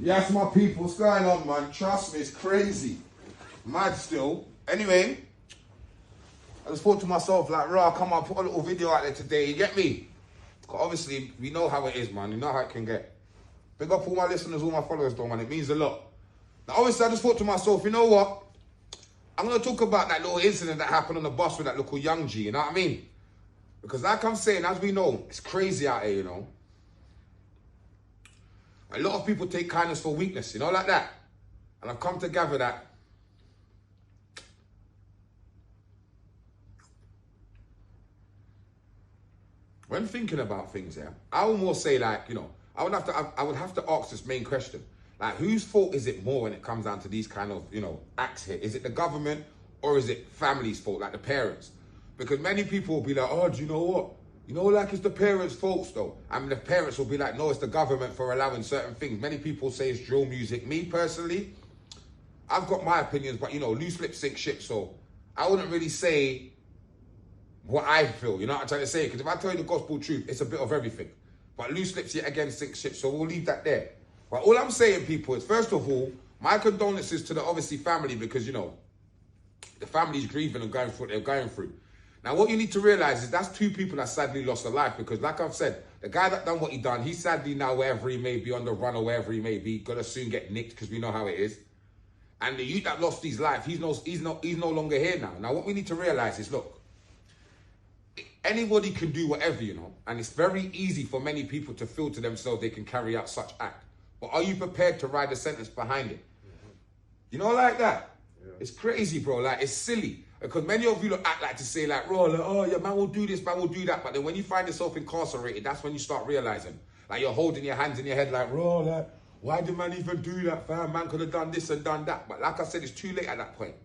Yes, my people, what's going on, man? Trust me, it's crazy. Mad still. Anyway, I just thought to myself, like, I'll come out, put a little video out there today, you get me? Obviously, we know how it is, man. You know how it can get. Big up all my listeners, all my followers, though, man. It means a lot. Now, obviously, I just thought to myself, you know what? I'm going to talk about that little incident that happened on the bus with that little young G, you know what I mean? Because like I'm saying, as we know, it's crazy out here, you know? A lot of people take kindness for weakness, you know, like that. And I've come to gather that when thinking about things, yeah, I would more say, like, you know, I would have to ask this main question. Like, whose fault is it more when it comes down to these kind of, you know, acts here? Is it the government or is it family's fault, like the parents? Because many people will be like, oh, do you know what? You know, like, it's the parents' faults, though. I mean, the parents will be like, no, it's the government for allowing certain things. Many people say it's drill music. Me, personally, I've got my opinions, but, you know, loose lips sink ship, so I wouldn't really say what I feel, you know what I'm trying to say? Because if I tell you the gospel truth, it's a bit of everything. But loose lips, yet again, sink ship, so we'll leave that there. But all I'm saying, people, is, first of all, my condolences to the, obviously, family, because, you know, the family's grieving and going through what they're going through. Now, what you need to realize is that's two people that sadly lost their life, because, like I've said, the guy that done what he done, he's sadly now wherever he may be, on the run or wherever he may be, gonna soon get nicked, because we know how it is. And the youth that lost his life, he's no longer here now. Now, what we need to realize is, look, anybody can do whatever, you know, and it's very easy for many people to feel to themselves they can carry out such act. But are you prepared to ride the sentence behind it? You know, like that? Yeah. It's crazy, bro. Like, it's silly. Because many of you act like to say, like, bro, like, oh, yeah, man will do this, man will do that. But then when you find yourself incarcerated, that's when you start realizing. Like, you're holding your hands in your head like, bro, like, why did man even do that, fam? Man could have done this and done that. But like I said, it's too late at that point.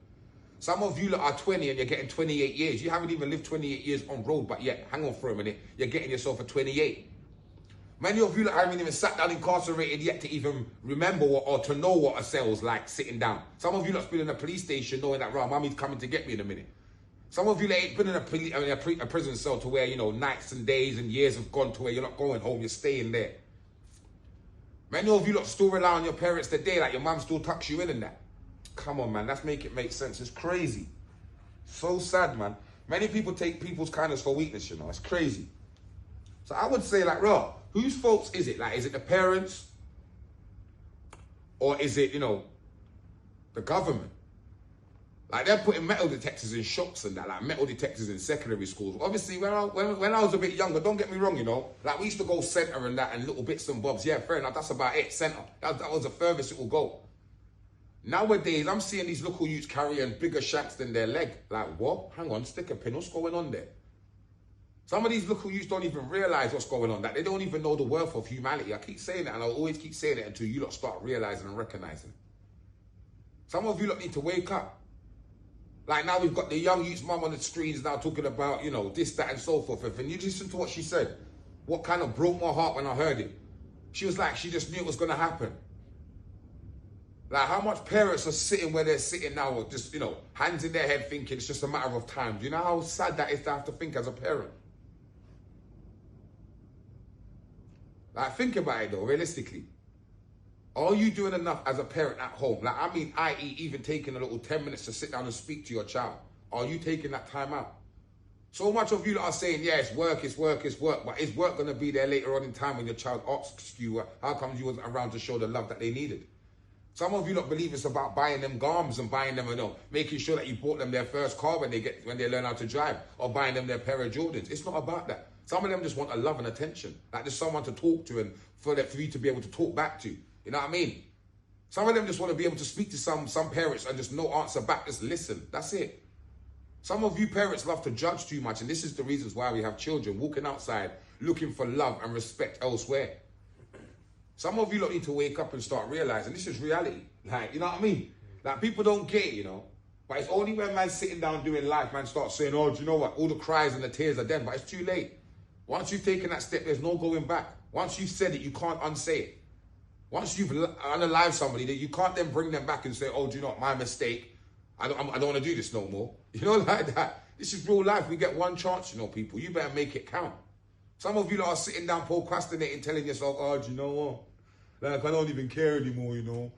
Some of you are 20 and you're getting 28 years. You haven't even lived 28 years on road, but yet, hang on for a minute, you're getting yourself a 28. Many of you haven't even sat down incarcerated yet to even remember or to know what a cell's like sitting down. Some of you lot's been in a police station knowing that, right, mommy's coming to get me in a minute. Some of you ain't been in a prison cell to where, you know, nights and days and years have gone to where you're not going home, you're staying there. Many of you lot still rely on your parents today, like your mum still tucks you in and that. Come on, man, let's make it make sense. It's crazy. So sad, man. Many people take people's kindness for weakness, you know. It's crazy. So I would say, like, bro, whose fault is it? Like, is it the parents? Or is it, you know, the government? Like, they're putting metal detectors in shops and that, like metal detectors in secondary schools. Obviously, when I was a bit younger, don't get me wrong, you know, like, we used to go centre and that and little bits and bobs. Yeah, fair enough, that's about it, centre. That was the furthest it will go. Nowadays, I'm seeing these local youths carrying bigger shanks than their leg. Like, what? Hang on, stick a pin, what's going on there? Some of these local youths don't even realise what's going on, that they don't even know the worth of humanity. I keep saying that, and I'll always keep saying it until you lot start realising and recognising. Some of you lot need to wake up. Like, now we've got the young youth's mum on the screens now talking about, you know, this, that, and so forth. And you listen to what she said, what kind of broke my heart when I heard it. She was like, she just knew it was going to happen. Like, how much parents are sitting where they're sitting now with just, you know, hands in their head thinking it's just a matter of time. Do you know how sad that is to have to think as a parent? Like, think about it though, realistically. Are you doing enough as a parent at home? Like, I mean, i.e. even taking a little 10 minutes to sit down and speak to your child. Are you taking that time out? So much of you that are saying, yeah, it's work, it's work, it's work. But is work going to be there later on in time when your child asks you, how come you wasn't around to show the love that they needed? Some of you don't believe it's about buying them garms and buying them, you know, making sure that you bought them their first car when they learn how to drive, or buying them their pair of Jordans. It's not about that. Some of them just want a love and attention, like there's someone to talk to and for you to be able to talk back to. You know what I mean? Some of them just want to be able to speak to some parents and just no answer back, just listen. That's it. Some of you parents love to judge too much, and this is the reasons why we have children walking outside looking for love and respect elsewhere. Some of you lot need to wake up and start realizing this is reality. Like, you know what I mean? Like, people don't get it, you know? But it's only when man's sitting down doing life, man starts saying, oh, do you know what? All the cries and the tears are dead, but it's too late. Once you've taken that step, there's no going back. Once you've said it, you can't unsay it. Once you've unalived somebody, that you can't then bring them back and say, oh, do you know what? My mistake. I don't want to do this no more. You know, like that. This is real life. We get one chance, you know, people. You better make it count. Some of you lot are sitting down procrastinating, telling yourself, oh, do you know what? Like, I don't even care anymore, you know.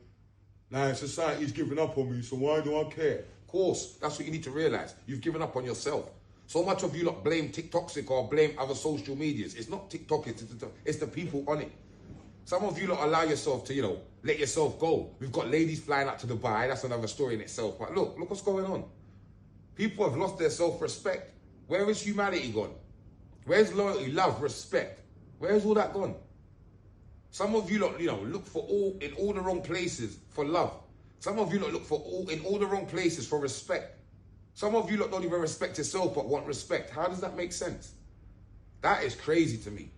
Like, society's giving up on me, so why do I care? Of course, that's what you need to realize. You've given up on yourself. So much of you lot blame TikToksic or blame other social medias. It's not TikTok, it's the people on it. Some of you lot allow yourself to, you know, let yourself go. We've got ladies flying out to Dubai. That's another story in itself. But look what's going on. People have lost their self-respect. Where is humanity gone? Where's loyalty, love, respect? Where's all that gone? Some of you lot, you know, look for in all the wrong places for love. Some of you lot look for in all the wrong places for respect. Some of you lot don't even respect yourself but want respect. How does that make sense? That is crazy to me.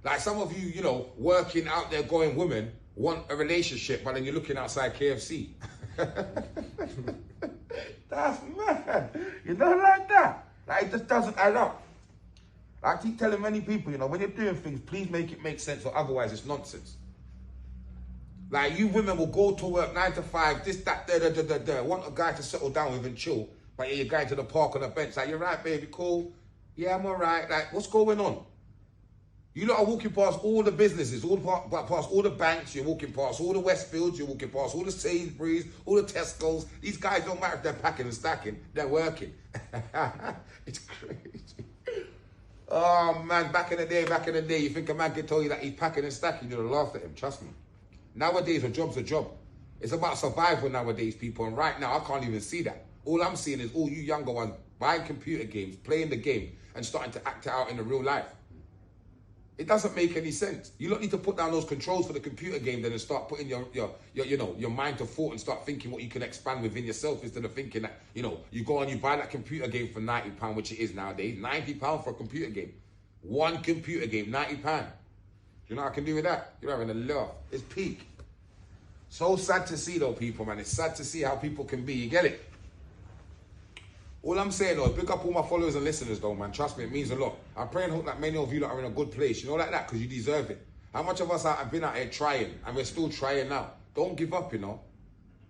Like some of you, you know, working out there going women want a relationship, but then you're looking outside KFC. That's mad. You don't like that. Like, it just doesn't add up. I keep telling many people, you know, when you're doing things, please make it make sense, or otherwise it's nonsense. Like, you women will go to work 9 to 5, this, that, want a guy to settle down with and chill, but you're going to the park on a bench, like, you're right, baby, cool. Yeah, I'm all right. Like, what's going on? You lot are walking past all the businesses, past all the banks, you're walking past all the Westfields, you're walking past all the Sainsbury's, all the Tesco's. These guys don't matter if they're packing and stacking, they're working. It's crazy. Oh man, back in the day, you think a man can tell you that he's packing and stacking, you'd have laughed at him, trust me. Nowadays, a job's a job. It's about survival nowadays, people, and right now, I can't even see that. All I'm seeing is all you younger ones buying computer games, playing the game, and starting to act it out in the real life. It doesn't make any sense. You don't need to put down those controls for the computer game then and start putting your mind to thought and start thinking what you can expand within yourself instead of thinking that, you know, you go and you buy that computer game for £90, which it is nowadays. £90 for a computer game. One computer game, £90. You know what I can do with that? You're having a laugh. It's peak. So sad to see though, people, man. It's sad to see how people can be. You get it? All I'm saying though, pick up all my followers and listeners though, man. Trust me, it means a lot. I pray and hope that many of you are in a good place. You know, like that, because you deserve it. How much of us have been out here trying, and we're still trying now? Don't give up, you know.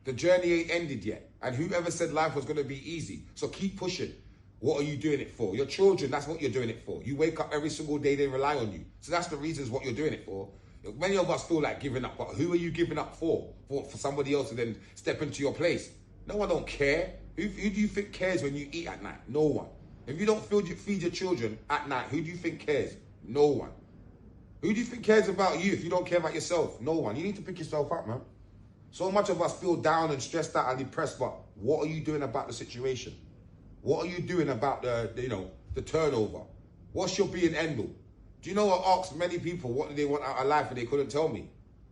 The journey ain't ended yet. And whoever said life was going to be easy? So keep pushing. What are you doing it for? Your children, that's what you're doing it for. You wake up every single day, they rely on you. So that's the reasons what you're doing it for. Many of us feel like giving up, but who are you giving up for? For somebody else to then step into your place? No one don't care. Who do you think cares when you eat at night? No one. If you don't feed your children at night, who do you think cares? No one. Who do you think cares about you if you don't care about yourself? No one. You need to pick yourself up, man. So much of us feel down and stressed out and depressed, but what are you doing about the situation? What are you doing about the turnover? What's your be and end all? Do you know what I asked many people what do they want out of life and they couldn't tell me?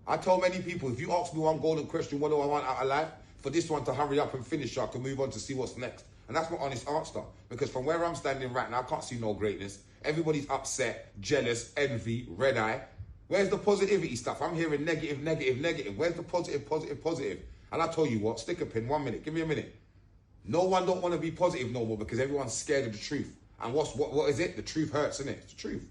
I told many people, if you ask me one golden question, what do I want out of life? For this one to hurry up and finish so I can move on to see what's next. And that's my honest answer. Because from where I'm standing right now, I can't see no greatness. Everybody's upset, jealous, envy, red eye. Where's the positivity stuff? I'm hearing negative, negative, negative. Where's the positive, positive, positive? And I tell you what, stick a pin, 1 minute, give me a minute. No one don't want to be positive no more because everyone's scared of the truth. And what is it? The truth hurts, isn't it? It's the truth.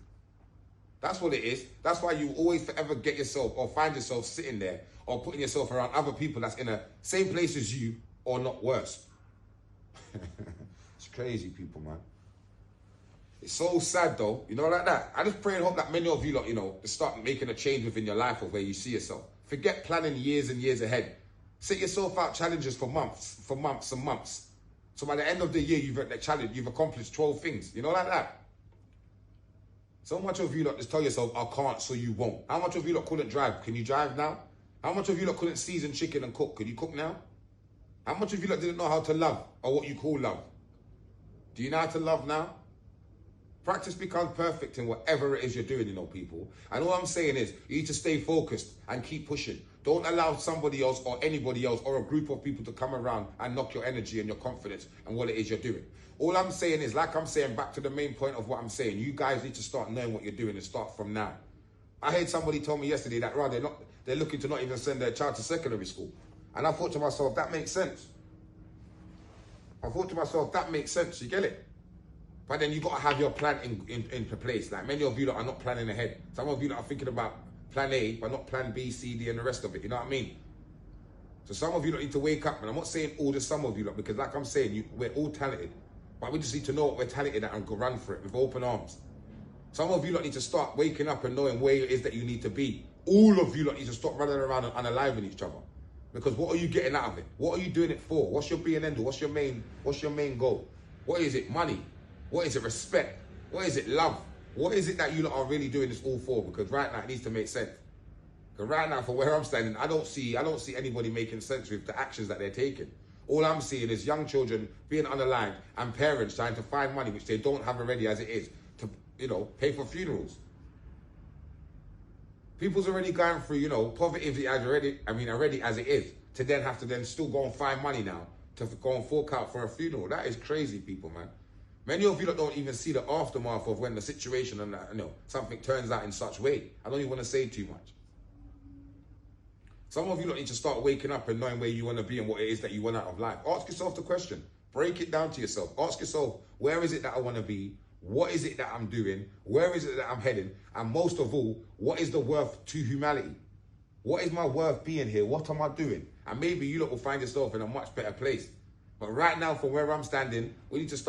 That's what it is. That's why you always forever get yourself or find yourself sitting there or putting yourself around other people that's in the same place as you or not worse. It's crazy, people, man. It's so sad, though. You know, like that. I just pray and hope that many of you lot, you know, start making a change within your life of where you see yourself. Forget planning years and years ahead. Set yourself out challenges for months and months. So by the end of the year, you've accomplished 12 things. You know, like that. So much of you lot just tell yourself, I can't, so you won't. How much of you lot couldn't drive? Can you drive now? How much of you lot couldn't season chicken and cook? Can you cook now? How much of you lot didn't know how to love or what you call love? Do you know how to love now? Practice becomes perfect in whatever it is you're doing, you know, people. And all I'm saying is you need to stay focused and keep pushing. Don't allow somebody else or anybody else or a group of people to come around and knock your energy and your confidence and what it is you're doing. All I'm saying is, like I'm saying, back to the main point of what I'm saying, you guys need to start knowing what you're doing and start from now. I heard somebody tell me yesterday that they're looking to not even send their child to secondary school. And I thought to myself, that makes sense. You get it? But then you got to have your plan in place. Like many of you that are not planning ahead. Some of you that are thinking about plan A, but not plan B, C, D, and the rest of it. You know what I mean? So some of you that need to wake up. And I'm not saying all the some of you lot, because like I'm saying, we're all talented. But we just need to know what we're talented at and go run for it with open arms. Some of you lot need to start waking up and knowing where it is that you need to be. All of you lot need to stop running around and unaliving each other. Because what are you getting out of it? What are you doing it for? What's your be and end all? What's your main goal? What is it? Money? What is it? Respect? What is it? Love? What is it that you lot are really doing this all for? Because right now it needs to make sense. Because right now, from where I'm standing, I don't see anybody making sense with the actions that they're taking. All I'm seeing is young children being unaligned and parents trying to find money which they don't have already as it is to, pay for funerals. People's already going through, poverty already as it is, to then have to then still go and find money now to go and fork out for a funeral. That is crazy, people, man. Many of you don't even see the aftermath of when the situation and something turns out in such way. I don't even want to say too much. Some of you need to start waking up and knowing where you want to be and what it is that you want out of life. Ask yourself the question. Break it down to yourself. Ask yourself, where is it that I want to be? What is it that I'm doing? Where is it that I'm heading? And most of all, what is the worth to humanity? What is my worth being here? What am I doing? And maybe you lot will find yourself in a much better place. But right now, from where I'm standing, we need to start